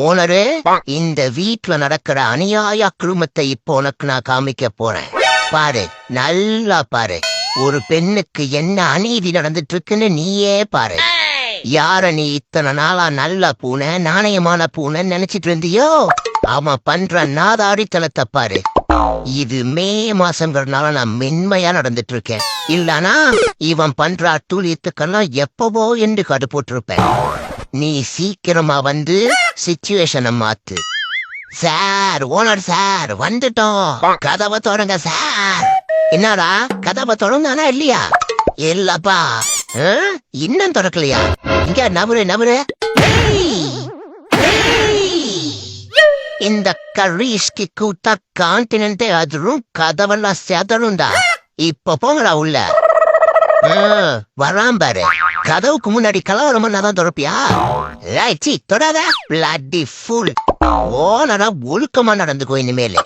Owner, இந்த வீட்டுல நடக்கிற அநியாய குழுமத்தை இப்போ உனக்கு நான் காமிக்க போறேன். பாரு, நல்லா பாரு. ஒரு பெண்ணுக்கு என்ன அநீதி நடந்துட்டு இருக்குன்னு நீயே பாரு. யார நீ இத்தனை நாளா நல்ல பூனை, நாணயமான பூனைன்னு நினைச்சிட்டு இருந்தியோ, அவன் பண்ற நாதாடித்தனத்தை பாரு. இது மே மாசங்கிறதுனால நான் மென்மையா நடந்துட்டு இருக்கேன். இல்லனா இவன் பண்ற அட்டூழியத்துக்கெல்லாம் எப்பவோ என்று கடு போட்டிருப்பேன். நீ சீக்கிரமா வந்து சிச்சுவேஷனை மாத்து. சார், ஓனர் சார், வந்துட்டோம். கதவை தொடங்க சார். என்னடா கதவை தொடர்ந்தானா இல்லையா? இல்லப்பா, இன்னும் திறக்கலையா? இங்க நபரு இந்த கரீஷ்கி கூத்தா கான்டினென்டே அதிரும், கதவெல்லாம் செதருண்டா. இப்ப போங்கடா உள்ள. வராம் பாரு. கதவுக்கு முன்னாடி கலவரமா தான் திறப்பியா? தொடாத பிளாட்டி ஃபுல். ஓனரா ஒழுக்கமா நடந்துக்கோ இனிமேல.